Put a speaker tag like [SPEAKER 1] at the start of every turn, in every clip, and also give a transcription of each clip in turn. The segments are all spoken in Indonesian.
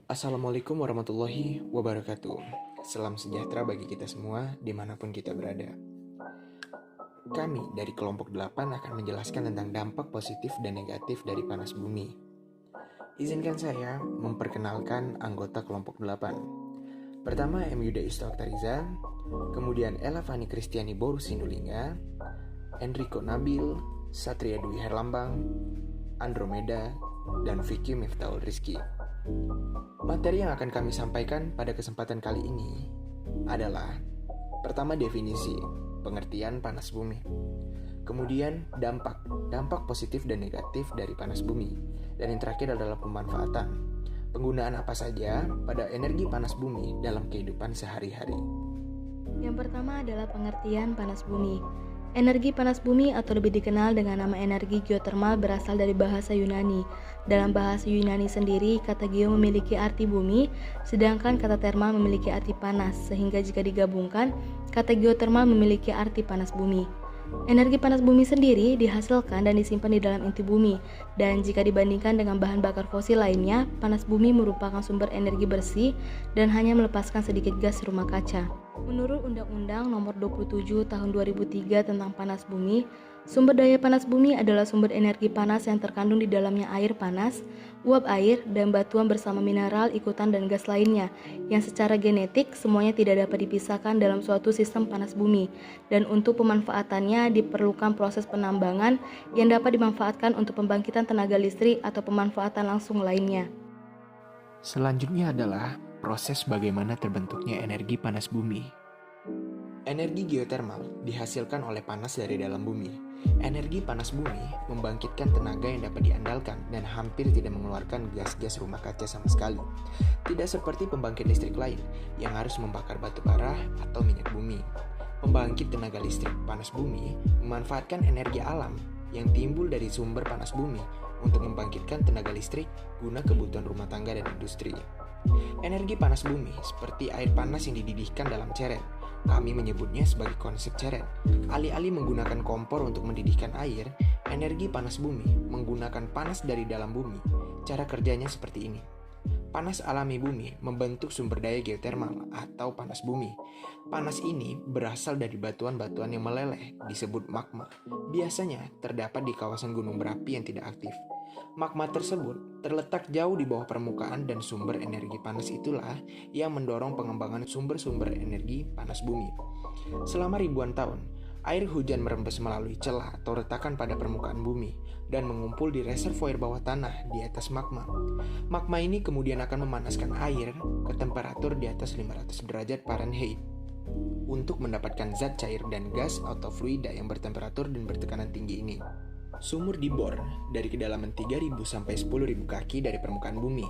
[SPEAKER 1] Assalamualaikum warahmatullahi wabarakatuh. Salam sejahtera bagi kita semua dimanapun kita berada. Kami dari kelompok 8 akan menjelaskan tentang dampak positif dan negatif dari panas bumi. Izinkan saya memperkenalkan anggota kelompok 8. Pertama M. Yuda Istoktariza, kemudian Ella Fani Kristiani Boru Sinulinga, Enrico Nabil, Satria Dwi Herlambang, Andromeda, dan Vicky Miftahul Rizky. Materi yang akan kami sampaikan pada kesempatan kali ini adalah: pertama, definisi, pengertian panas bumi. Kemudian dampak positif dan negatif dari panas bumi. Dan yang terakhir adalah pemanfaatan. Penggunaan apa saja pada energi panas bumi dalam kehidupan sehari-hari.
[SPEAKER 2] Yang pertama adalah pengertian panas bumi. Energi panas bumi atau lebih dikenal dengan nama energi geotermal berasal dari bahasa Yunani. Dalam bahasa Yunani sendiri, kata geo memiliki arti bumi, sedangkan kata thermal memiliki arti panas, sehingga jika digabungkan, kata geotermal memiliki arti panas bumi. Energi panas bumi sendiri dihasilkan dan disimpan di dalam inti bumi, dan jika dibandingkan dengan bahan bakar fosil lainnya, panas bumi merupakan sumber energi bersih dan hanya melepaskan sedikit gas rumah kaca. Menurut Undang-Undang Nomor 27 Tahun 2003 tentang panas bumi, sumber daya panas bumi adalah sumber energi panas yang terkandung di dalamnya air panas, uap air, dan batuan bersama mineral, ikutan, dan gas lainnya, yang secara genetik semuanya tidak dapat dipisahkan dalam suatu sistem panas bumi, dan untuk pemanfaatannya diperlukan proses penambangan yang dapat dimanfaatkan untuk pembangkitan tenaga listrik atau pemanfaatan langsung lainnya.
[SPEAKER 1] Selanjutnya adalah proses bagaimana terbentuknya energi panas bumi. Energi geotermal dihasilkan oleh panas dari dalam bumi. Energi panas bumi membangkitkan tenaga yang dapat diandalkan dan hampir tidak mengeluarkan gas-gas rumah kaca sama sekali. Tidak seperti pembangkit listrik lain yang harus membakar batu bara atau minyak bumi. Pembangkit tenaga listrik panas bumi memanfaatkan energi alam yang timbul dari sumber panas bumi untuk membangkitkan tenaga listrik guna kebutuhan rumah tangga dan industri. Energi panas bumi seperti air panas yang dididihkan dalam ceret. Kami menyebutnya sebagai konsep ceret. Alih-alih menggunakan kompor untuk mendidihkan air, energi panas bumi menggunakan panas dari dalam bumi. Cara kerjanya seperti ini. Panas alami bumi membentuk sumber daya geotermal atau panas bumi. Panas ini berasal dari batuan-batuan yang meleleh, disebut magma. Biasanya terdapat di kawasan gunung berapi yang tidak aktif. Magma tersebut terletak jauh di bawah permukaan dan sumber energi panas itulah yang mendorong pengembangan sumber-sumber energi panas bumi. Selama ribuan tahun, air hujan merembes melalui celah atau retakan pada permukaan bumi dan mengumpul di reservoir bawah tanah di atas magma. Magma ini kemudian akan memanaskan air ke temperatur di atas 500 derajat Fahrenheit untuk mendapatkan zat cair dan gas atau fluida yang bertemperatur dan bertekanan tinggi ini. Sumur dibor dari kedalaman 3.000 sampai 10.000 kaki dari permukaan bumi.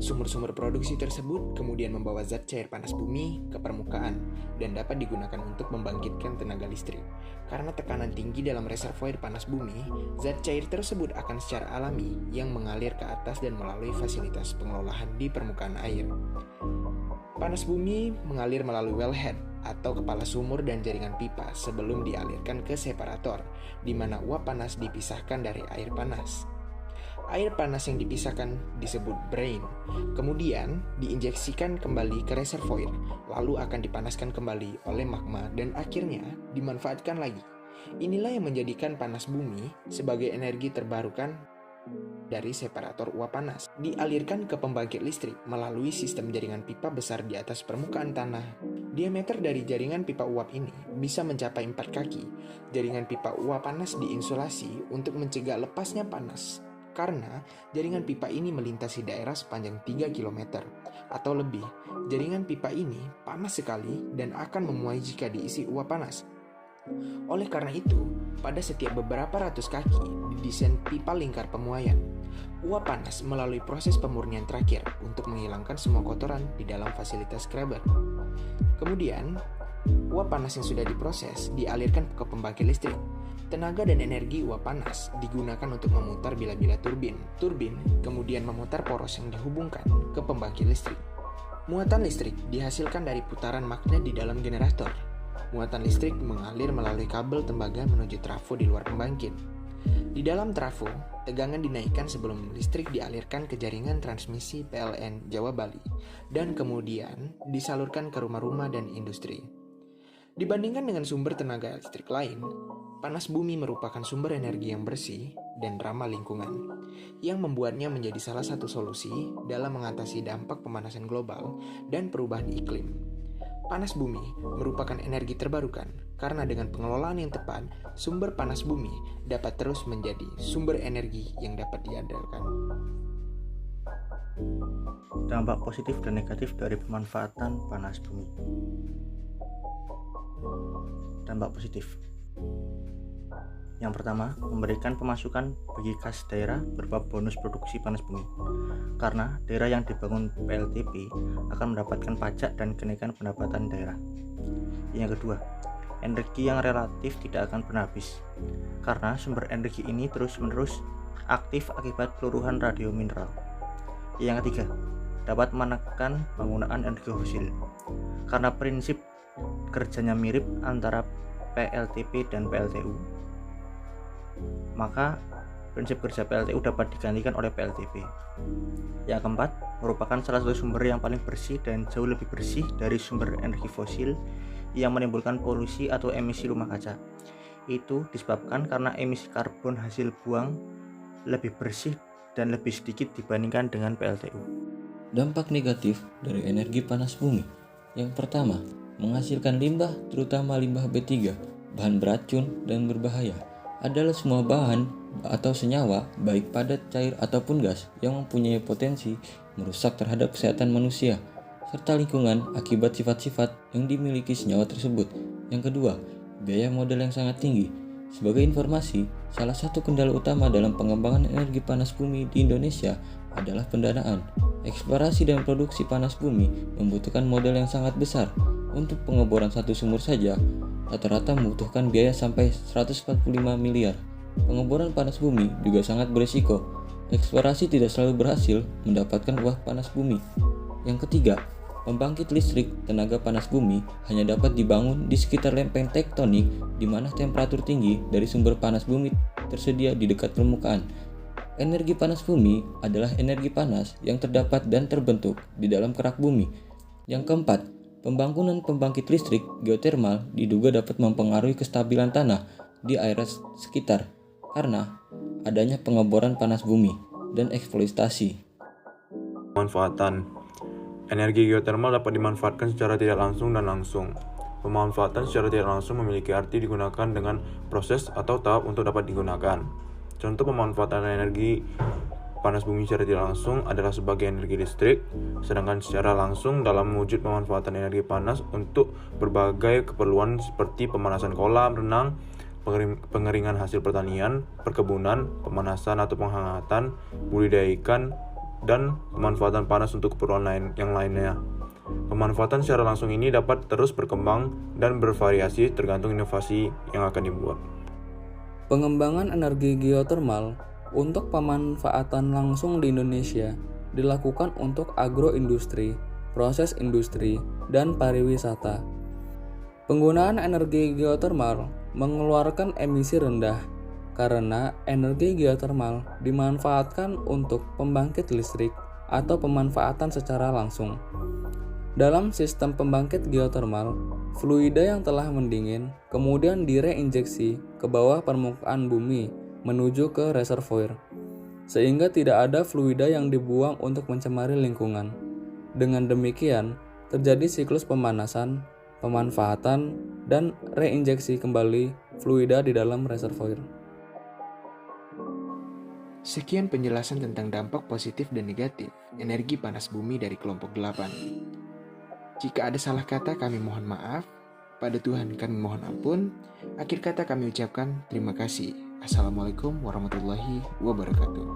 [SPEAKER 1] Sumur-sumur produksi tersebut kemudian membawa zat cair panas bumi ke permukaan dan dapat digunakan untuk membangkitkan tenaga listrik. Karena tekanan tinggi dalam reservoir panas bumi, zat cair tersebut akan secara alami yang mengalir ke atas dan melalui fasilitas pengelolaan di permukaan air. Panas bumi mengalir melalui wellhead atau kepala sumur dan jaringan pipa sebelum dialirkan ke separator, di mana uap panas dipisahkan dari air panas. Air panas yang dipisahkan disebut brine, kemudian diinjeksikan kembali ke reservoir, lalu akan dipanaskan kembali oleh magma dan akhirnya dimanfaatkan lagi. Inilah yang menjadikan panas bumi sebagai energi terbarukan dari separator uap panas. Dialirkan ke pembangkit listrik melalui sistem jaringan pipa besar di atas permukaan tanah. Diameter dari jaringan pipa uap ini bisa mencapai 4 kaki. Jaringan pipa uap panas diinsulasi untuk mencegah lepasnya panas, karena jaringan pipa ini melintasi daerah sepanjang 3 km atau lebih. Jaringan pipa ini panas sekali dan akan memuai jika diisi uap panas. Oleh karena itu, pada setiap beberapa ratus kaki didesain pipa lingkar pemuaian. Uap panas melalui proses pemurnian terakhir untuk menghilangkan semua kotoran di dalam fasilitas scrubber. Kemudian, uap panas yang sudah diproses dialirkan ke pembangkit listrik. Tenaga dan energi uap panas digunakan untuk memutar bila-bila turbin. Turbin kemudian memutar poros yang dihubungkan ke pembangkit listrik. Muatan listrik dihasilkan dari putaran magnet di dalam generator. Muatan listrik mengalir melalui kabel tembaga menuju trafo di luar pembangkit. Di dalam trafo, tegangan dinaikkan sebelum listrik dialirkan ke jaringan transmisi PLN Jawa Bali dan kemudian disalurkan ke rumah-rumah dan industri. Dibandingkan dengan sumber tenaga listrik lain, panas bumi merupakan sumber energi yang bersih dan ramah lingkungan, yang membuatnya menjadi salah satu solusi dalam mengatasi dampak pemanasan global dan perubahan iklim. Panas bumi merupakan energi terbarukan karena dengan pengelolaan yang tepat, sumber panas bumi dapat terus menjadi sumber energi yang dapat diandalkan.
[SPEAKER 3] Dampak positif dan negatif dari pemanfaatan panas bumi. Dampak positif. Yang pertama, memberikan pemasukan bagi kas daerah berupa bonus produksi panas bumi. Karena daerah yang dibangun PLTP akan mendapatkan pajak dan kenaikan pendapatan daerah. Yang kedua, energi yang relatif tidak akan pernah habis. Karena sumber energi ini terus-menerus aktif akibat peluruhan radio mineral. Yang ketiga, dapat menekan penggunaan energi fosil. Karena prinsip kerjanya mirip antara PLTP dan PLTU, maka prinsip kerja PLTU dapat digantikan oleh PLTP. Yang keempat, merupakan salah satu sumber yang paling bersih dan jauh lebih bersih dari sumber energi fosil yang menimbulkan polusi atau emisi rumah kaca. Itu disebabkan karena emisi karbon hasil buang lebih bersih dan lebih sedikit dibandingkan dengan PLTU.
[SPEAKER 4] Dampak negatif dari energi panas bumi. Yang pertama, menghasilkan limbah, terutama limbah B3, bahan beracun dan berbahaya. Adalah semua bahan atau senyawa, baik padat, cair, ataupun gas, yang mempunyai potensi merusak terhadap kesehatan manusia, serta lingkungan akibat sifat-sifat yang dimiliki senyawa tersebut. Yang kedua, biaya modal yang sangat tinggi. Sebagai informasi, salah satu kendala utama dalam pengembangan energi panas bumi di Indonesia adalah pendanaan. Eksplorasi dan produksi panas bumi membutuhkan modal yang sangat besar. Untuk pengeboran satu sumur saja, rata-rata membutuhkan biaya sampai 145 miliar. Pengeboran panas bumi juga sangat berisiko. Eksplorasi tidak selalu berhasil mendapatkan uap panas bumi. Yang ketiga, pembangkit listrik tenaga panas bumi hanya dapat dibangun di sekitar lempeng tektonik di mana temperatur tinggi dari sumber panas bumi tersedia di dekat permukaan. Energi panas bumi adalah energi panas yang terdapat dan terbentuk di dalam kerak bumi. Yang keempat, pembangunan pembangkit listrik geotermal diduga dapat mempengaruhi kestabilan tanah di area sekitar karena adanya pengeboran panas bumi dan eksploitasi.
[SPEAKER 5] Pemanfaatan energi geotermal dapat dimanfaatkan secara tidak langsung dan langsung. Pemanfaatan secara tidak langsung memiliki arti digunakan dengan proses atau tahap untuk dapat digunakan. Contoh pemanfaatan energi panas bumi secara tidak langsung adalah sebagai energi listrik, sedangkan secara langsung dalam wujud pemanfaatan energi panas untuk berbagai keperluan seperti pemanasan kolam renang, pengeringan hasil pertanian, perkebunan, pemanasan atau penghangatan, budidaya ikan, dan pemanfaatan panas untuk keperluan yang lainnya. Pemanfaatan secara langsung ini dapat terus berkembang dan bervariasi tergantung inovasi yang akan dibuat.
[SPEAKER 6] Pengembangan energi geotermal untuk pemanfaatan langsung di Indonesia dilakukan untuk agroindustri, proses industri, dan pariwisata. Penggunaan energi geotermal mengeluarkan emisi rendah karena energi geotermal dimanfaatkan untuk pembangkit listrik atau pemanfaatan secara langsung. Dalam sistem pembangkit geotermal, fluida yang telah mendingin kemudian direinjeksi ke bawah permukaan bumi menuju ke reservoir, sehingga tidak ada fluida yang dibuang untuk mencemari lingkungan. Dengan demikian, terjadi siklus pemanasan, pemanfaatan, dan reinjeksi kembali fluida di dalam reservoir.
[SPEAKER 1] Sekian penjelasan tentang dampak positif dan negatif energi panas bumi dari kelompok 8. Jika ada salah kata kami mohon maaf, pada Tuhan kami mohon ampun. Akhir kata kami ucapkan terima kasih. Assalamualaikum warahmatullahi wabarakatuh.